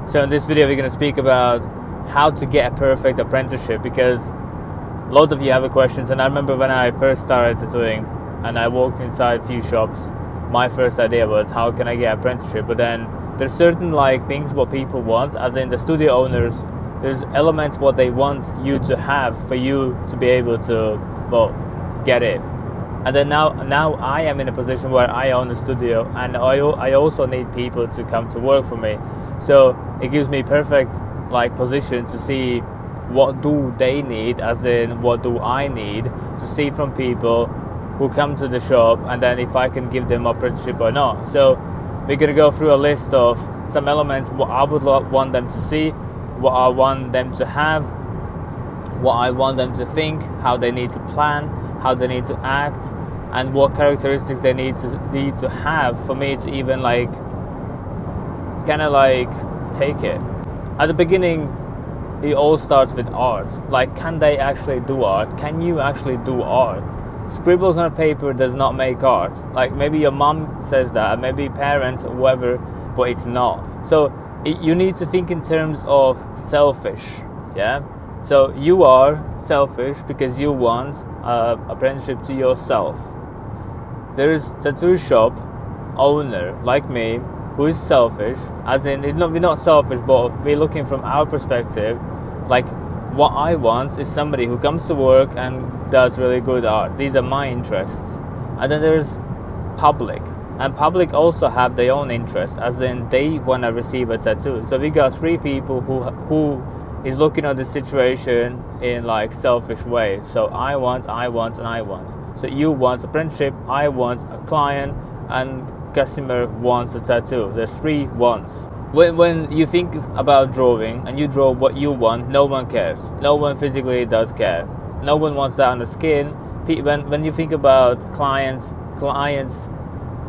So in this video we're going to speak about how to get a perfect apprenticeship, because loads of you have questions. And I remember when I first started tattooing and I walked inside a few shops, my first idea was how can I get an apprenticeship. But then there's certain things what people want, as in the studio owners, there's elements what they want you to have for you to be able to get it. And then now I am in a position where I own a studio, and I also need people to come to work for me. So it gives me perfect position to see what do they need, as in what do I need, to see from people who come to the shop, and then if I can give them apprenticeship or not. So we're gonna go through a list of some elements what I would want them to see, what I want them to have, what I want them to think, how they need to plan, how they need to act, and what characteristics they need to have for me to even take it. At the beginning, it all starts with art. Can they actually do art? Can you actually do art? Scribbles on a paper does not make art. Maybe your mom says that, maybe parents, whoever, but it's not. So you need to think in terms of selfish, yeah? So you are selfish because you want apprenticeship to yourself. There is tattoo shop owner like me who is selfish, as in we're not selfish, but we're looking from our perspective. What I want is somebody who comes to work and does really good art. These are my interests. And then there's public, and public also have their own interests, as in they want to receive a tattoo. So we got three people who is looking at the situation in selfish way. So I want, and I want. So you want apprenticeship, I want a client, and customer wants a tattoo. There's three wants. When you think about drawing and you draw what you want, no one cares. No one physically does care. No one wants that on the skin. When you think about clients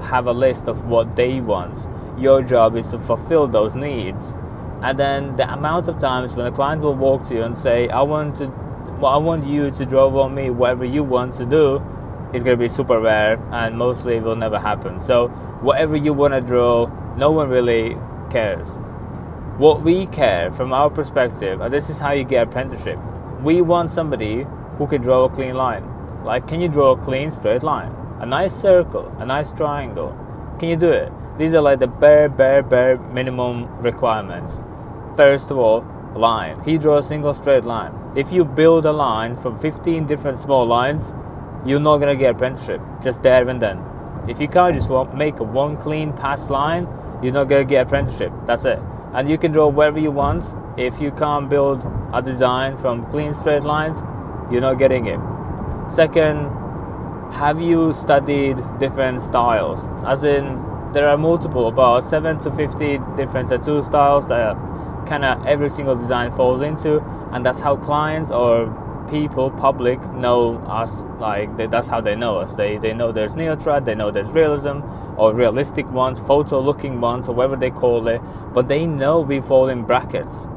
have a list of what they want. Your job is to fulfill those needs. And then the amount of times when a client will walk to you and say, I want you to draw on me whatever you want to do, is going to be super rare, and mostly it will never happen. So whatever you want to draw, no one really cares. What we care from our perspective, and this is how you get apprenticeship, we want somebody who can draw a clean line. Can you draw a clean straight line? A nice circle, a nice triangle. Can you do it? These are the bare minimum requirements. First of all, line. Can you draw a single straight line? If you build a line from 15 different small lines, you're not gonna get apprenticeship, just there and then. If you can't just make one clean pass line, you're not gonna get apprenticeship. That's it. And you can draw wherever you want. If you can't build a design from clean straight lines, you're not getting it. Second, have you studied different styles? As in, there are multiple, about 7 to 50 different tattoo styles that every single design falls into, and that's how clients or people, public, know us. That's how they know us. They know there's neotrad, they know there's realism or realistic ones, photo looking ones, or whatever they call it, but they know we fall in brackets.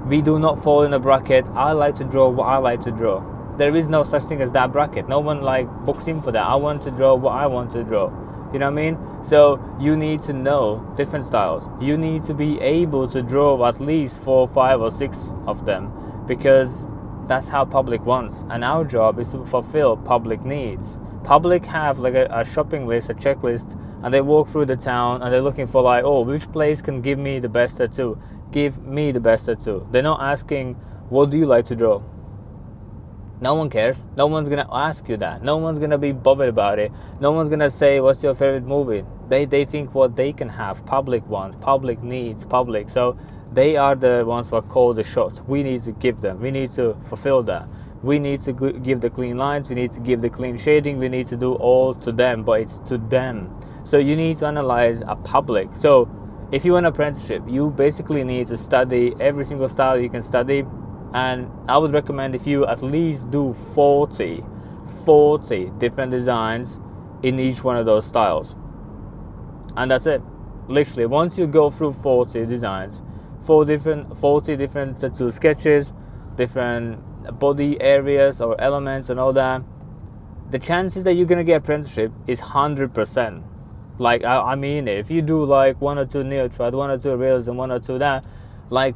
We do not fall in a bracket. I like to draw what I like to draw. There is no such thing as that bracket. No one books in for that. I want to draw what I want to draw. You know what I mean? So you need to know different styles. You need to be able to draw at least 4, 5 or 6 of them, because that's how public wants, and our job is to fulfill public needs. Public have a shopping list, a checklist, and they walk through the town and they're looking for which place can give me the best tattoo? Give me the best tattoo. They're not asking, what do you like to draw? No one cares. No one's gonna ask you that. No one's gonna be bothered about it. No one's gonna say, what's your favorite movie? They think what they can have. Public wants, public needs, public. So they are the ones who call the shots. We need to give them. We need to fulfill that. We need to give the clean lines. We need to give the clean shading. We need to do all to them, but it's to them. So you need to analyze a public. So if you want an apprenticeship, you basically need to study every single style you can study. And I would recommend if you at least do 40 different designs in each one of those styles. And that's it. Literally, once you go through 40 designs, 40 different tattoo sketches, different body areas or elements and all that, the chances that you're gonna get apprenticeship is 100%. I mean it. If you do 1 or 2 neotrad, 1 or 2 realism, 1 or 2 that, Like,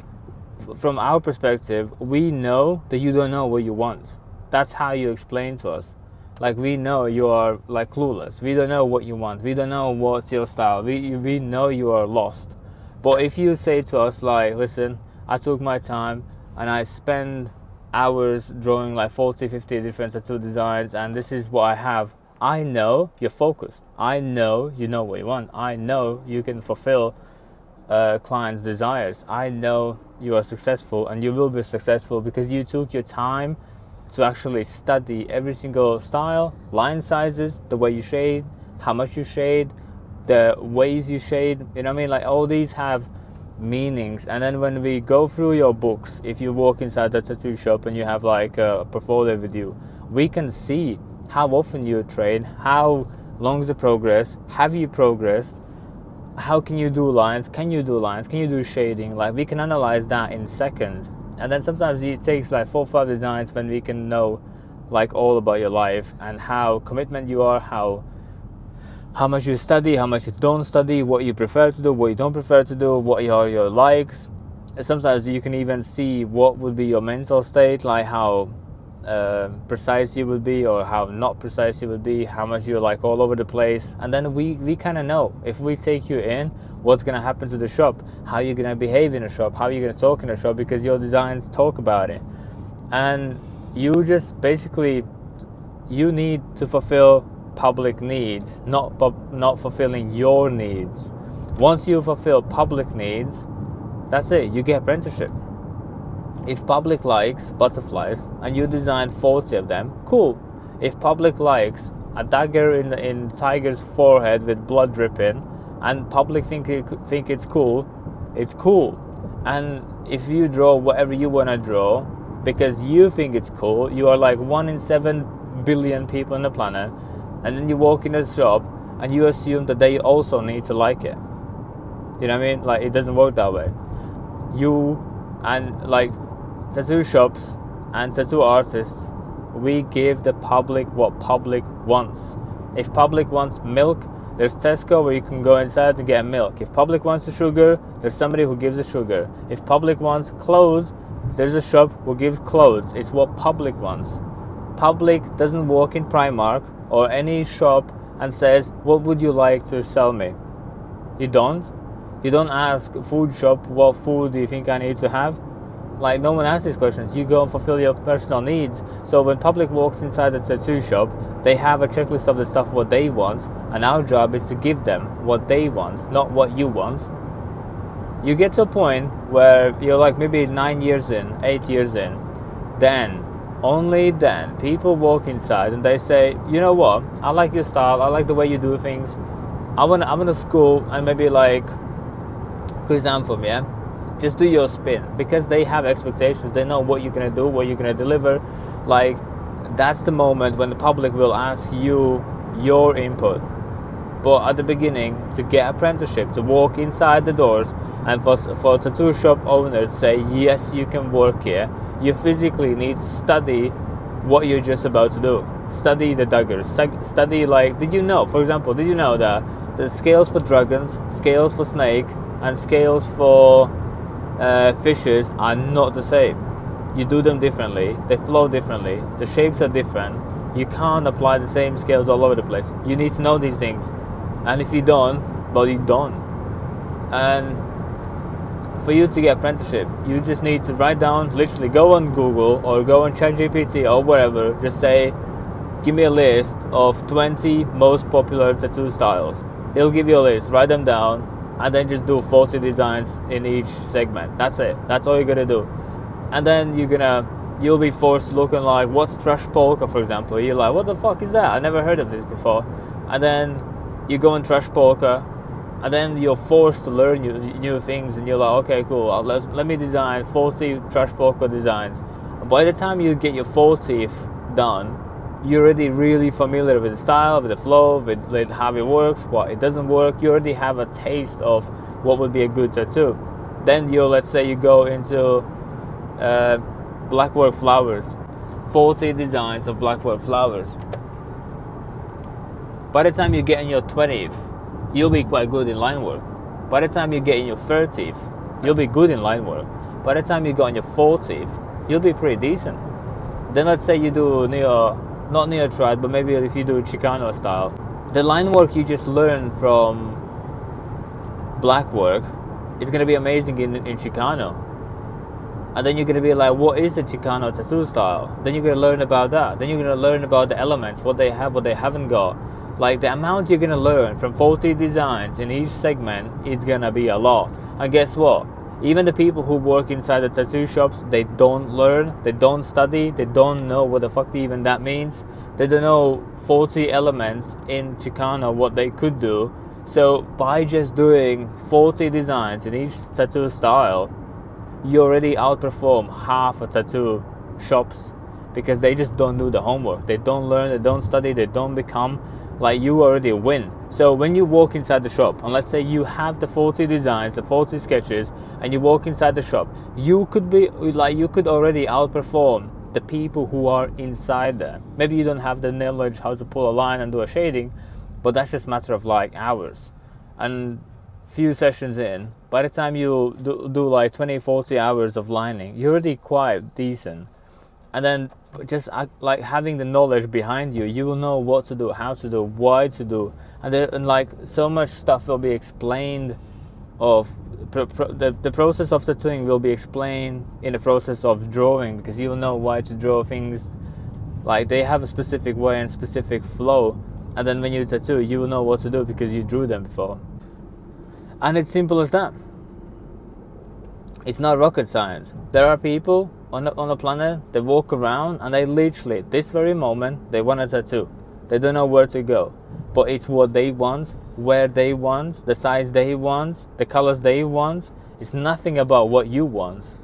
from our perspective, we know that you don't know what you want. That's how you explain to us. Like, we know you are like clueless. We don't know what you want. We don't know what's your style. We know you are lost. But if you say to us like, listen, I took my time and I spend hours drawing like 40, 50 different tattoo designs, and this is what I have. I know you're focused. I know you know what you want. I know you can fulfill clients' desires. I know you are successful, and you will be successful because you took your time to actually study every single style, line sizes, the way you shade, how much you shade, the ways you shade. You know what I mean? Like, all these have meanings. And then when we go through your books, if you walk inside the tattoo shop and you have like a portfolio with you, we can see how often you train, how long is the progress, have you progressed, how can you do lines, can you do shading. Like, we can analyze that in seconds. And then sometimes it takes like 4 or 5 designs when we can know like all about your life and how commitment you are, how much you study, how much you don't study, what you prefer to do, what you don't prefer to do, what are your likes. Sometimes you can even see what would be your mental state, like how precise you would be or how not precise you would be, how much you're like all over the place. And then we kind of know if we take you in, what's going to happen to the shop, how you're going to behave in a shop, how you're going to talk in a shop, because your designs talk about it. And you just basically, you need to fulfill public needs, not fulfilling your needs. Once you fulfill public needs, that's it, you get apprenticeship. If public likes butterflies and you design 40 of them, cool. If public likes a dagger in tiger's forehead with blood dripping and public think it's cool, it's cool. And if you draw whatever you want to draw because you think it's cool, you are like 1 in 7 billion people on the planet, and then you walk in a shop and you assume that they also need to like it. You know what I mean? Like, it doesn't work that way. You and like tattoo shops and tattoo artists, we give the public what public wants. If public wants milk, there's Tesco where you can go inside and get milk. If public wants the sugar, there's somebody who gives the sugar. If public wants clothes, there's a shop who gives clothes. It's what public wants. Public doesn't walk in Primark or any shop and says, what would you like to sell me? You don't ask food shop, what food do you think I need to have? Like, no one asks these questions. You go and fulfill your personal needs. So when public walks inside the tattoo shop, they have a checklist of the stuff what they want, and our job is to give them what they want, not what you want. You get to a point where you're like maybe 9 years in, 8 years in, then, only then, people walk inside and they say, you know what, I like your style, I like the way you do things, I want to school and maybe like, present for me, yeah? Just do your spin, because they have expectations. They know what you're gonna do, what you're gonna deliver. Like, that's the moment when the public will ask you your input. But at the beginning, to get apprenticeship, to walk inside the doors, and for tattoo shop owners to say yes, you can work here, you physically need to study what you're just about to do. Study the daggers. Study, like, did you know that the scales for dragons, scales for snake, and scales for fishes are not the same. You do them differently, they flow differently, the shapes are different. You can't apply the same scales all over the place. You need to know these things, and if you don't, well, you don't. And for you to get apprenticeship, you just need to write down, literally go on Google or go on ChatGPT or wherever, just say, give me a list of 20 most popular tattoo styles. It'll give you a list, write them down, and then just do 40 designs in each segment. That's it. That's all you're gonna do. And then you'll be forced to look at like, what's trash polka, for example. You're like, what the fuck is that? I never heard of this before. And then you go in trash polka, and then you're forced to learn new things, and you're like, okay, cool, let me design 40 trash polka designs. And by the time you get your 40th done, you're already really familiar with the style, with the flow, with how it works, what it doesn't work. You already have a taste of what would be a good tattoo. Then let's say you go into blackwork flowers, 40 designs of blackwork flowers. By the time you get in your 20th, you'll be quite good in line work. By the time you get in your 30th, You'll be good in line work. By the time you go on your 40th, you'll be pretty decent. Then let's say you do not neo-trad, but maybe if you do Chicano style, the line work you just learn from black work is going to be amazing in Chicano. And then you're going to be like, what is a Chicano tattoo style? Then you're going to learn about that. Then you're going to learn about the elements, what they have, what they haven't got. Like, the amount you're going to learn from 40 designs in each segment is going to be a lot. And guess what? Even the people who work inside the tattoo shops, they don't learn, they don't study, they don't know what the fuck even that means. They don't know 40 elements in Chicano, what they could do. So by just doing 40 designs in each tattoo style, you already outperform half of tattoo shops, because they just don't do the homework. They don't learn, they don't study, they don't become. Like, you already win. So when you walk inside the shop, and let's say you have the 40 designs, the 40 sketches, and you walk inside the shop, you could already outperform the people who are inside there. Maybe you don't have the knowledge how to pull a line and do a shading, but that's just a matter of like hours. And few sessions in, by the time you do like 20-40 hours of lining, you're already quite decent. And then just like having the knowledge behind you, you will know what to do, how to do, why to do, and like so much stuff will be explained. Of the process of tattooing will be explained in the process of drawing, because you will know why to draw things. Like, they have a specific way and specific flow, and then when you tattoo, you will know what to do because you drew them before. And it's simple as that. It's not rocket science. There are people on the planet, they walk around and they literally, this very moment, they want a tattoo. They don't know where to go. But it's what they want, where they want, the size they want, the colors they want. It's nothing about what you want.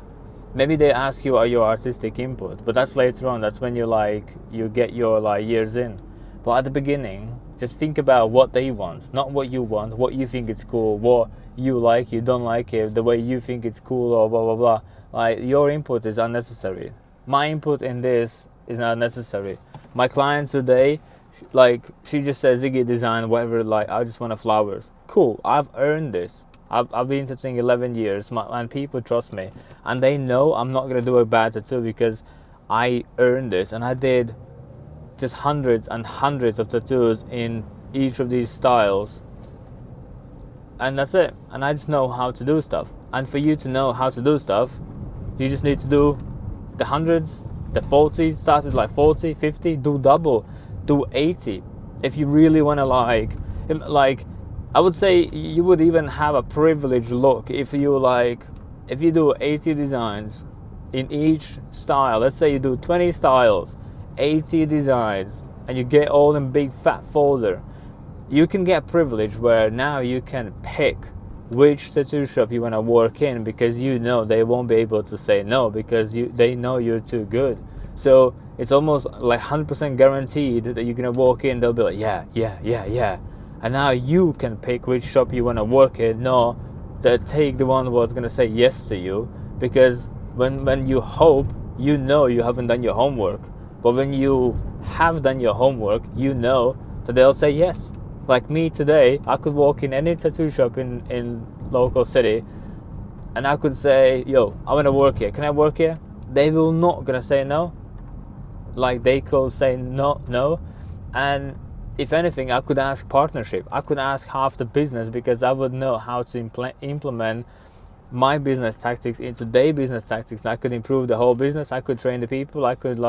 Maybe they ask you your artistic input, but that's later on. That's when you get your years in. But at the beginning, just think about what they want, not what you want, what you think is cool, what you like, you don't like it, the way you think it's cool, or blah, blah, blah. Like, your input is unnecessary. My input in this is not necessary. My client today, she just says, Ziggy, design whatever, I just want flowers. Cool, I've earned this. I've been tattooing 11 years, and people trust me. And they know I'm not going to do a bad tattoo because I earned this. And I did just hundreds and hundreds of tattoos in each of these styles. And that's it. And I just know how to do stuff. And for you to know how to do stuff, you just need to do the hundreds, the 40, start with 40, 50, do double, do 80. If you really want to I would say you would even have a privileged look if you do 80 designs in each style. Let's say you do 20 styles, 80 designs, and you get all in big fat folder. You can get privilege where now you can pick which tattoo shop you want to work in, because you know they won't be able to say no, because they know you're too good. So it's almost 100% guaranteed that you're gonna walk in, they'll be like, yeah. And now you can pick which shop you want to work in, no, take the one who's gonna say yes to you. Because when you hope, you know you haven't done your homework. But when you have done your homework, you know that they'll say yes. Like me today, I could walk in any tattoo shop in local city, and I could say, yo, I want to work here. Can I work here? They will not gonna say no. They could say no. And if anything, I could ask partnership. I could ask half the business, because I would know how to implement my business tactics into their business tactics. And I could improve the whole business. I could train the people. I could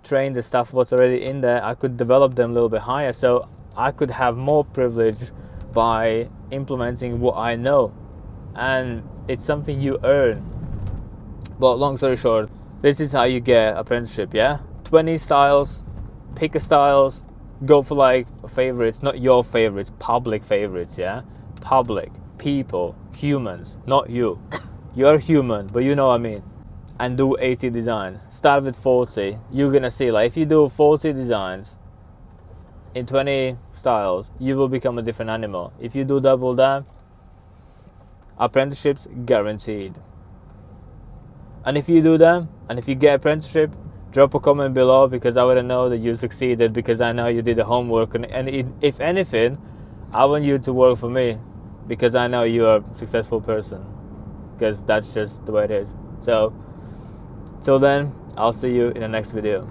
train the stuff what's already in there. I could develop them a little bit higher. So I could have more privilege by implementing what I know. And it's something you earn. But long story short, this is how you get apprenticeship, yeah? 20 styles, pick a styles, go for favorites, not your favorites, public favorites, yeah? Public, people, humans, not you. You're human, but you know what I mean. And do 80 designs. Start with 40. You're gonna see, if you do 40 designs in 20 styles, you will become a different animal. If you do double that, apprenticeships guaranteed. And if you do that, and if you get apprenticeship, drop a comment below, because I want to know that you succeeded, because I know you did the homework. And if anything, I want you to work for me, because I know you're a successful person. because that's just the way it is. So till then, I'll see you in the next video.